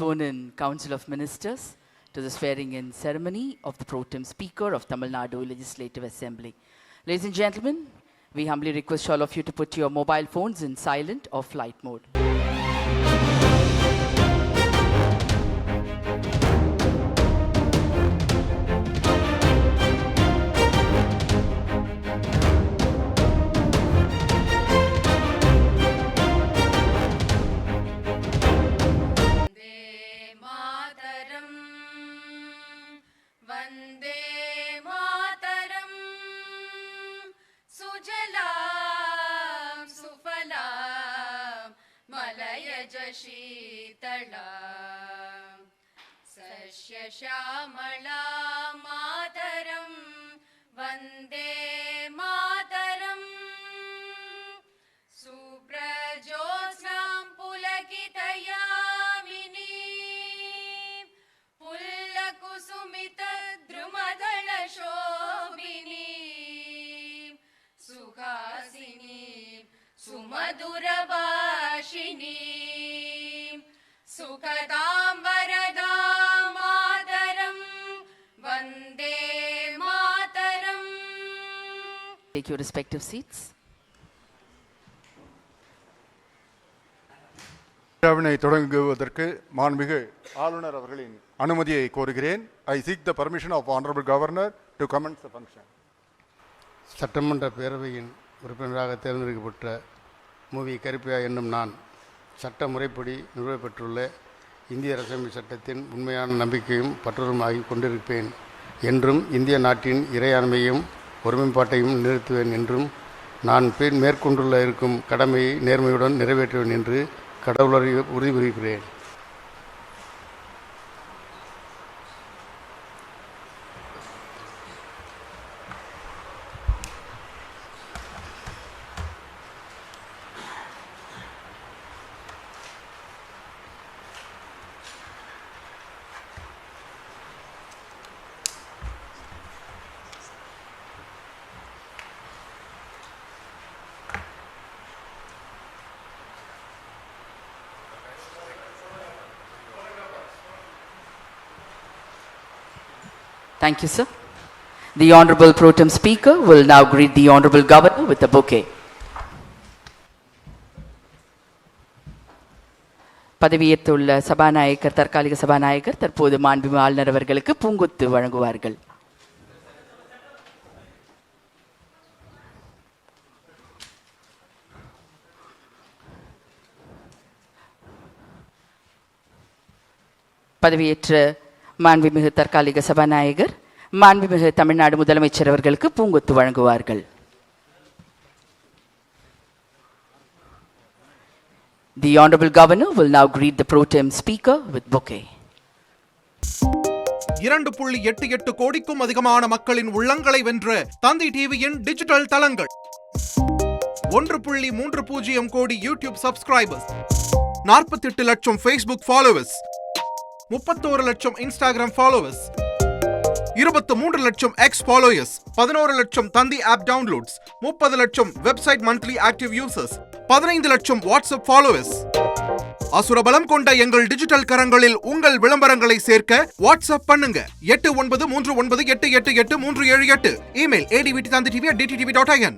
sworn in Council of Ministers to the swearing-in ceremony of the Pro Tem Speaker of Tamil Nadu Legislative Assembly. Ladies and gentlemen, we humbly request all of you to put your mobile phones in silent or flight mode. Vande Mataram सुजलां सुफलां मलयज शीतलां सस्यश्यामलां मातरं वन्दे मातरम् सुप्रजोत्स्नां पुलकितयामिनीं पुल्लकुसुमित द्रुमदलशोभिनीं सुहासिनीं सुमधुरभाषिणीं सुखदां वरदां मातरं Vande Mataram. Take your respective seats. விழாவினை தொடங்குவதற்கு மாண்புமிகு ஆளுநர் அவர்களின் அனுமதியை கோருகிறேன். I seek the permission of Honorable Governor to commence the function. சட்டமன்ற பேரவையின் உறுப்பினராக தேர்ந்தெடுக்கப்பட்ட மூவி கருப்பையா என்னும் நான் சட்ட முறைப்படி நிறுவப்பெற்றுள்ள இந்திய அரசியலமைப்பு சட்டத்தின் உண்மையான நம்பிக்கையும் பற்றுதலுமாகி கொண்டிருப்பேன் என்றும் இந்திய நாட்டின் இறையாண்மையும் ஒருமைப்பாட்டையும் நிறுத்துவேன் என்றும் நான் மேற்கொண்டுள்ள இருக்கும் கடமையை நேர்மையுடன் நிறைவேற்றுவேன் என்று கடவுளரை உறுதிபுரிகிறேன். Thank you, sir. The Honorable Pro Tem Speaker will now greet the Honorable Governor with a bouquet. பதவியேற்றுள்ள சபாநாயகர் தற்காலிக சபாநாயகர் தற்போது மாண்புமிகு ஆளுநர் அவர்களுக்கு பூங்கொத்து வழங்குவார்கள். பதவியேற்ற மாண்புமிகு தற்காலிக சபாநாயகர் மாண்புமிகு தமிழ்நாடு முதலமைச்சர் அவர்களுக்கு பூங்கொத்து வழங்குவார்கள். The Honorable Governor will now greet the Pro Tem Speaker with bouquet. 2.88 கோடிக்கும் அதிகமான மக்களின் உள்ளங்களை வென்ற தந்தி டிவியின் டிஜிட்டல் தளங்கள், 1.30 கோடி யூடியூப் சப்ஸ்கிரைபர்ஸ், 48 லட்சம் ஃபேஸ்புக் ஃபாலோவர்ஸ், 31 லட்சம் இன்ஸ்டாகிராம் ஃபாலோவர்ஸ், 23 லட்சம் எக்ஸ் ஃபாலோயர்ஸ், 11 லட்சம் தந்தி ஆப் டவுன்லோட்ஸ், 30 லட்சம் வெப்சைட் மந்த்லி ஆக்டிவ் யூசர்ஸ், 15 லட்சம் வாட்ஸ்அப் ஃபாலோவர்ஸ். அசுரபலம் கொண்ட எங்கள் டிஜிட்டல் கரங்களில் உங்கள் விளம்பரங்களை சேர்க்க வாட்ஸ்அப் பண்ணுங்க 8939888838. Email advtanditv@dttv.in.